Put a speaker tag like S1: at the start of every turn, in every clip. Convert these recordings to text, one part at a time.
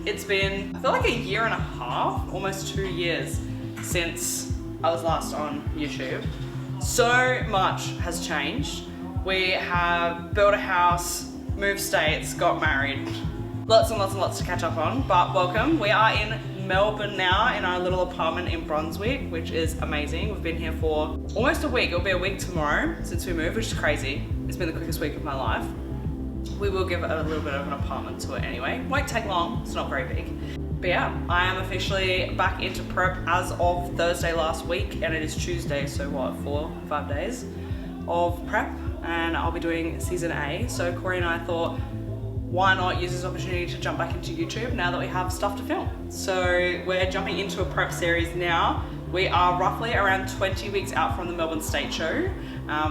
S1: It's been, I feel like a year and a half, almost 2 years since I was last on YouTube. So much has changed. We have built a house, moved states, got married. Lots and lots and lots to catch up on, but welcome. We are in Melbourne now in our little apartment in Brunswick, which is amazing. We've been here for almost a week. It'll be a week tomorrow since we moved, which is crazy. It's been the quickest week of my life. We will give it a little bit of an apartment to it anyway. Won't take long, it's not very big. But yeah, I am officially back into prep as of Thursday last week, and it is Tuesday, so what, 4-5 days of prep, and I'll be doing season A. So Corey and I thought, why not use this opportunity to jump back into YouTube now that we have stuff to film? So we're jumping into a prep series now. We are roughly around 20 weeks out from the Melbourne state show,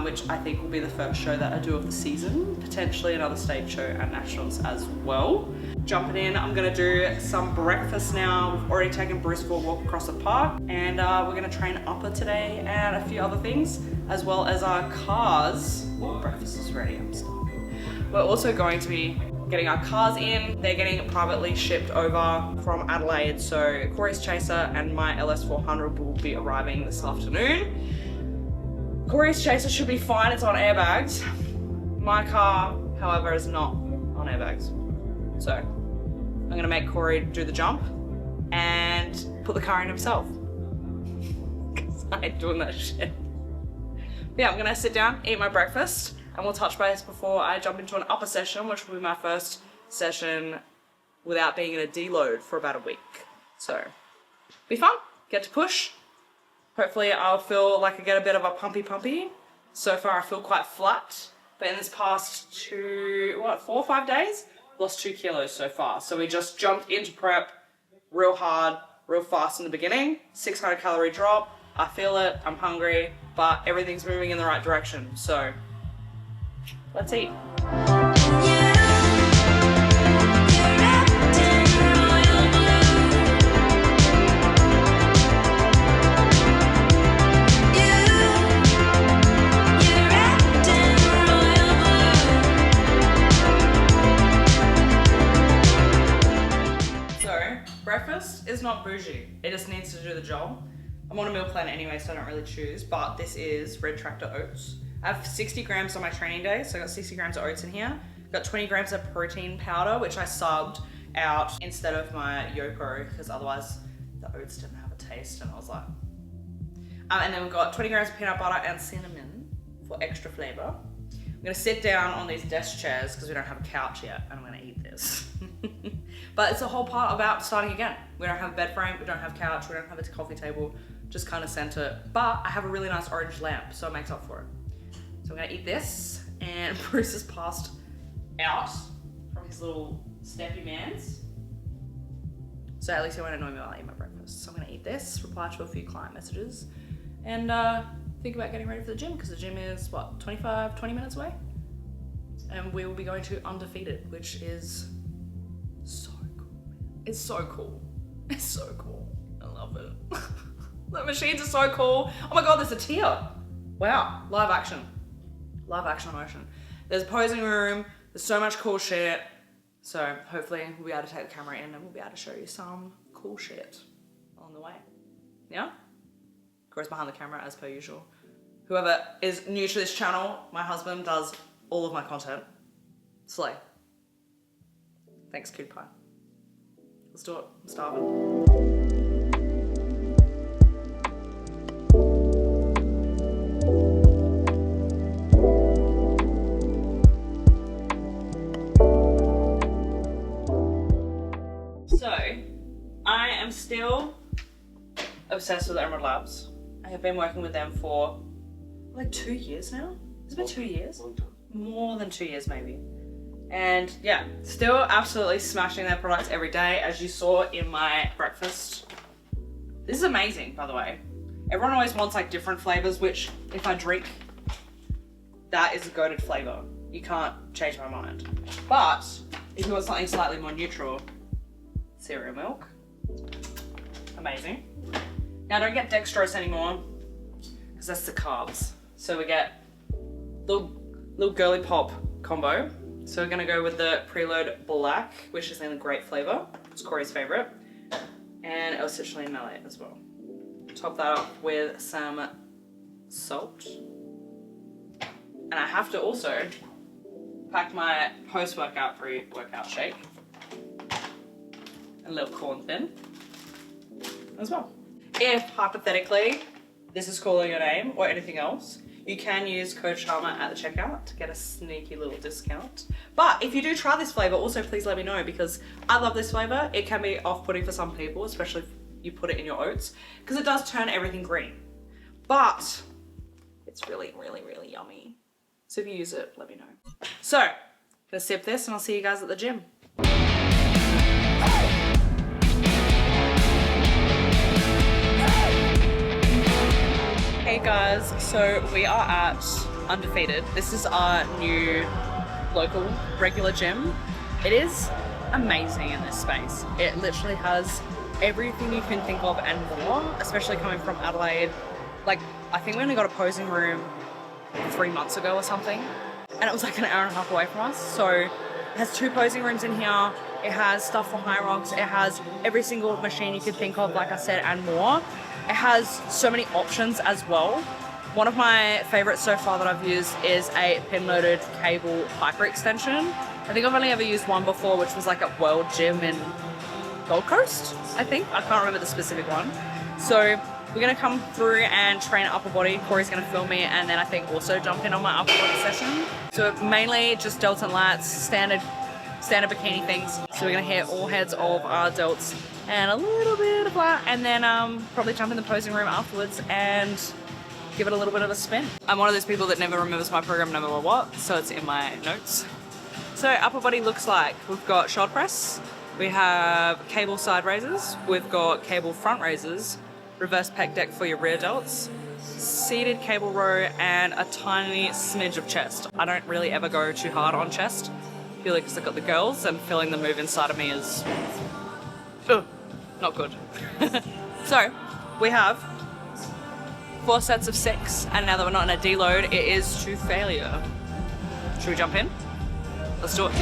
S1: which I think will be the first show that I do of the season, potentially another state show at Nationals as well. Jumping in, I'm gonna do some breakfast now. We've already taken Bruce for a walk across the park, and we're gonna train upper today and a few other things, as well as our cars. Oh, breakfast is ready, I'm starving. We're also going to be getting our cars in. They're getting privately shipped over from Adelaide, so Corey's Chaser and my LS400 will be arriving this afternoon. Corey's Chaser should be fine, it's on airbags. My car, however, is not on airbags. So I'm gonna make Corey do the jump and put the car in himself. Cause I ain't doing that shit. But yeah, I'm gonna sit down, eat my breakfast, and we'll touch base before I jump into an upper session, which will be my first session without being in a deload for about a week. So, be fun, get to push. Hopefully I'll feel like I get a bit of a pumpy. So far I feel quite flat, but in this past 4 or 5 days, lost 2 kilos so far. So we just jumped into prep real hard, real fast in the beginning, 600 calorie drop. I feel it, I'm hungry, but everything's moving in the right direction. So, let's eat. So, breakfast is not bougie. It just needs to do the job. I'm on a meal plan anyway, so I don't really choose, but this is Red Tractor oats. I have 60 grams on my training day, so I got 60 grams of oats in here. Got 20 grams of protein powder, which I subbed out instead of my Yopo, because otherwise the oats didn't have a taste, and I was like... and then we've got 20 grams of peanut butter and cinnamon for extra flavor. I'm gonna sit down on these desk chairs, because we don't have a couch yet, and I'm gonna eat this. But it's a whole part about starting again. We don't have a bed frame, we don't have a couch, we don't have a coffee table, just kind of center. But I have a really nice orange lamp, so it makes up for it. So I'm gonna eat this, and Bruce has passed out from his little steppy mans. So at least he won't annoy me while I eat my breakfast. So I'm gonna eat this, reply to a few client messages, and think about getting ready for the gym, because the gym is, what, 20 minutes away? And we will be going to Undefeated, which is so cool. It's so cool. It's so cool. I love it. The machines are so cool. Oh my God, there's a tier. Wow, live action emotion. There's a posing room, there's so much cool shit. So hopefully we'll be able to take the camera in and we'll be able to show you some cool shit along the way. Yeah? Corey's behind the camera as per usual. Whoever is new to this channel, my husband does all of my content. Slay. Thanks, Cutie Pie. Let's do it, I'm starving. I am still obsessed with Emerald Labs. I have been working with them for like 2 years now. Has it been 2 years? More than 2 years maybe. And yeah, still absolutely smashing their products every day, as you saw in my breakfast. This is amazing, by the way. Everyone always wants like different flavors, which if I drink, that is a goated flavor. You can't change my mind. But if you want something slightly more neutral, cereal milk. Amazing. Now I don't get dextrose anymore because that's the carbs. So we get little girly pop combo, So we're gonna go with the Preload Black, which is in a great flavor. It's Corey's favorite. And El Citrulline Malate as well. Top that up with some salt. And I have to also pack my post-workout pre-workout shake. A little corn thin as well. If hypothetically this is calling your name or anything else, you can use code CHARMA at the checkout to get a sneaky little discount. But if you do try this flavor, also please let me know, because I love this flavor. It can be off-putting for some people, especially if you put it in your oats, because it does turn everything green. But it's really, really, really yummy. So if you use it, let me know. So, I'm gonna sip this and I'll see you guys at the gym. Hey guys, so we are at Undefeated. This is our new local regular gym. It is amazing in this space. It literally has everything you can think of and more, especially coming from Adelaide. Like, I think we only got a posing room 3 months ago or something, and it was like an hour and a half away from us. So it has 2 posing rooms in here. It has stuff for high rocks. It has every single machine you could think of, like I said, and more. It has so many options as well. One of my favorites so far that I've used is a pin-loaded cable hyper extension. I think I've only ever used one before, which was like at World Gym in Gold Coast, I think. I can't remember the specific one. So we're gonna come through and train upper body. Corey's gonna film me, and then I think also jump in on my upper body session. So mainly just delts and lats, standard bikini things. So we're gonna hit all heads of our delts and a little bit of lat, and then probably jump in the posing room afterwards and give it a little bit of a spin. I'm one of those people that never remembers my program no matter what, so it's in my notes. So upper body looks like, we've got shoulder press, we have cable side raises, we've got cable front raises, reverse pec deck for your rear delts, seated cable row, and a tiny smidge of chest. I don't really ever go too hard on chest, purely because I've got the girls, and feeling the move inside of me is not good. So we have 4 sets of 6, and now that we're not in a deload, it is to failure. Should we jump in? Let's do it. Pull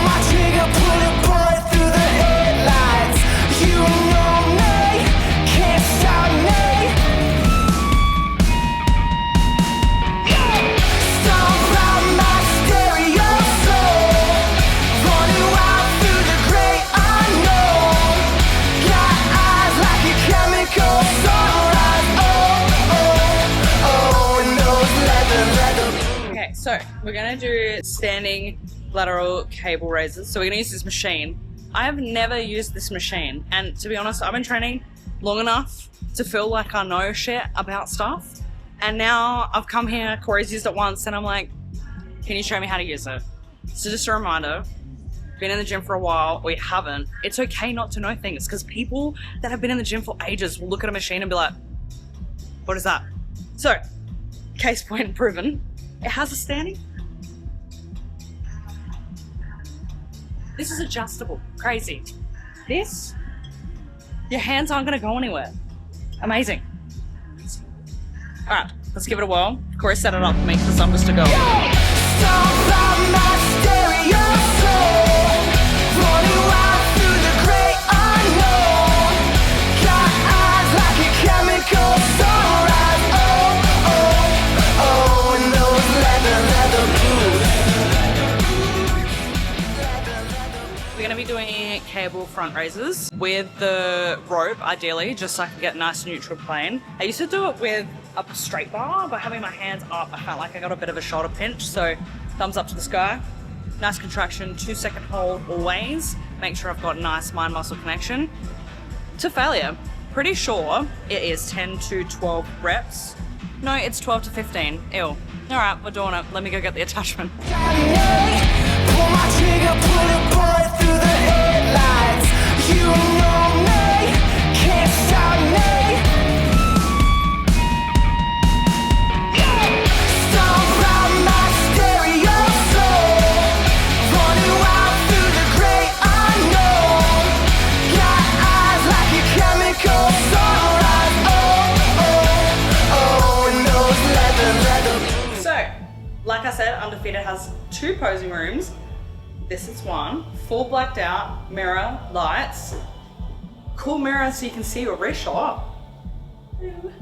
S1: my trigger, pull a bullet through the headlights. You know me, can't stop me. Stomp out my stereo soul, running wild through the great unknown. Got eyes like a chemical sunrise. Oh, and those leather. Okay, so we're gonna do standing lateral cable raises. So we're gonna use this machine. I have never used this machine, and to be honest, I've been training long enough to feel like I know shit about stuff, and now I've come here, Corey's used it once, and I'm like, can you show me how to use it? So just a reminder, been in the gym for a while, or you haven't, it's okay not to know things, because people that have been in the gym for ages will look at a machine and be like, what is that? So, case point proven, it has a standing. This is adjustable, crazy. This, your hands aren't gonna go anywhere. Amazing. All right, let's give it a whirl. Corey set it up for me because I'm just to go. We're gonna be doing cable front raises with the rope, ideally, just so I can get a nice neutral plane. I used to do it with a straight bar, but having my hands up, I felt like I got a bit of a shoulder pinch, so thumbs up to the sky. Nice contraction, 2-second hold always. Make sure I've got nice mind muscle connection. To failure, pretty sure it is 10 to 12 reps. No, it's 12 to 15, ew. All right, we're doing it. Let me go get the attachment. Pull my trigger, pull a bullet through the headlights. You know me, can't stop me. Stomp out my stereo soul, running wild through the great unknown. Got eyes like a chemical sunrise. Oh, and those leather. So, like I said, Undefeated has 2 posing rooms. This is one, full blacked out, mirror, lights. Cool mirror so you can see your wrist shot. Hello.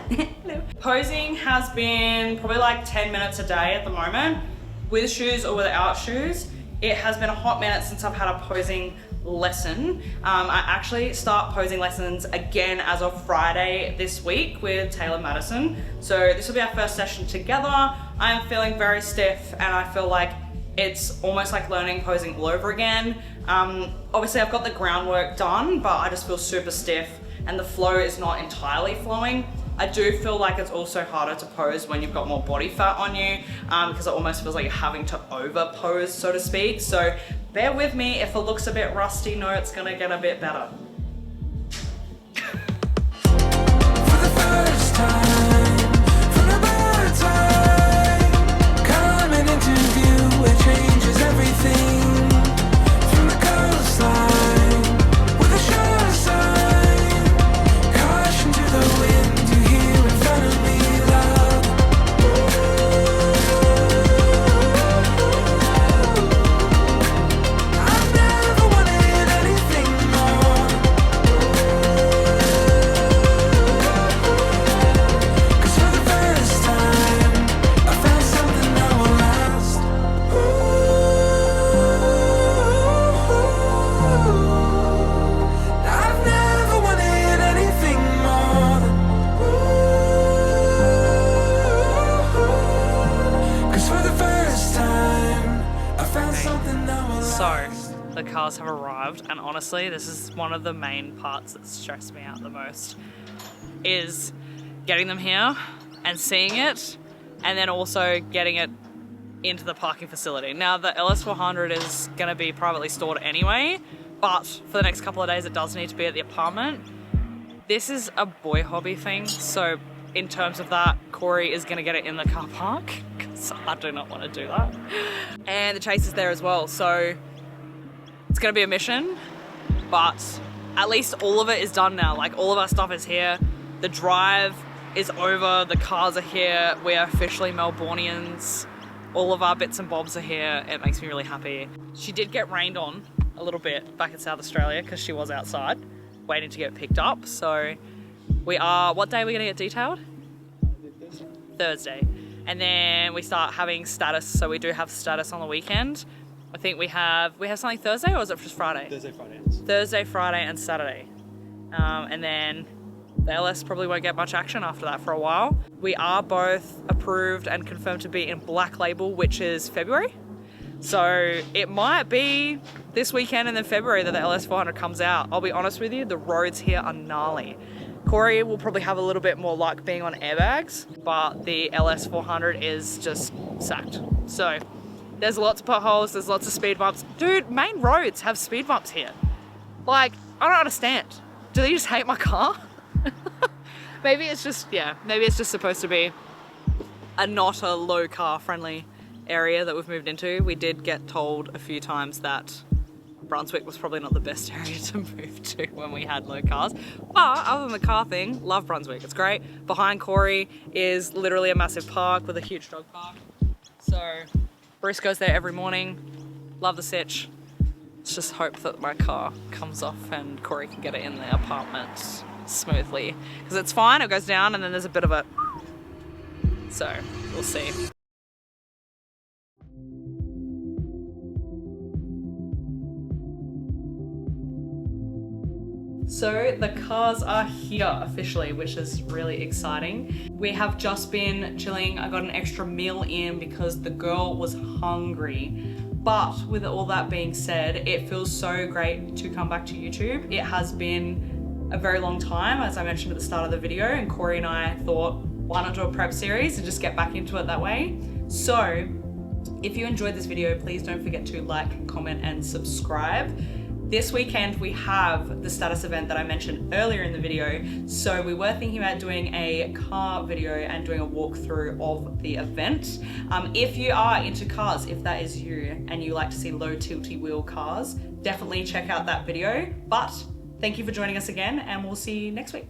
S1: Hello. Posing has been probably like 10 minutes a day at the moment, with shoes or without shoes. It has been a hot minute since I've had a posing lesson. I actually start posing lessons again as of Friday this week with Taylor Madison. So this will be our first session together. I'm feeling very stiff and I feel like it's almost like learning posing all over again. Obviously I've got the groundwork done, but I just feel super stiff and the flow is not entirely flowing. I do feel like it's also harder to pose when you've got more body fat on you, because it almost feels like you're having to over pose, so to speak. So bear with me, if it looks a bit rusty, know it's gonna get a bit better. For the first time, from a bird's eye, coming into view, it changes everything. From the coastline, with a sure sign, caution to the wind. So, the cars have arrived, and honestly, this is one of the main parts that stress me out the most, is getting them here and seeing it, and then also getting it into the parking facility. Now, the LS400 is going to be privately stored anyway, but for the next couple of days it does need to be at the apartment. This is a boy hobby thing, so in terms of that, Corey is going to get it in the car park, because I do not want to do that. And the Chase is there as well, so it's going to be a mission, but at least all of it is done now. Like, all of our stuff is here. The drive is over, the cars are here, we are officially Melbourneians. All of our bits and bobs are here. It makes me really happy. She did get rained on a little bit back in South Australia because she was outside waiting to get picked up. So we are, what day are we going to get detailed? Thursday. And then we start having status, so we do have status on the weekend. I think we have something Thursday, or is it just Friday?
S2: Thursday, Friday.
S1: Thursday, Friday and Saturday. And then the LS probably won't get much action after that for a while. We are both approved and confirmed to be in Black Label, which is February. So it might be this weekend and then February that the LS400 comes out. I'll be honest with you, the roads here are gnarly. Corey will probably have a little bit more luck being on airbags, but the LS400 is just sacked. So there's lots of potholes, there's lots of speed bumps. Dude, main roads have speed bumps here. Like, I don't understand. Do they just hate my car? Maybe it's just, yeah, maybe it's just supposed to be not a low car friendly area that we've moved into. We did get told a few times that Brunswick was probably not the best area to move to when we had low cars. But other than the car thing, love Brunswick, it's great. Behind Corey is literally a massive park with a huge dog park. So Bruce goes there every morning, love the sitch. Let's just hope that my car comes off and Corey can get it in the apartment smoothly. Because it's fine, it goes down and then there's a bit of a... So, we'll see. So the cars are here officially, which is really exciting. We have just been chilling. I got an extra meal in because the girl was hungry. But with all that being said, it feels so great to come back to YouTube. It has been a very long time, as I mentioned at the start of the video, and Corey and I thought, why not do a prep series and just get back into it that way? So if you enjoyed this video, please don't forget to like, comment, and subscribe. This weekend we have the status event that I mentioned earlier in the video, so we were thinking about doing a car video and doing a walkthrough of the event. If you are into cars, if that is you and you like to see low tilty wheel cars, definitely check out that video. But thank you for joining us again, and we'll see you next week.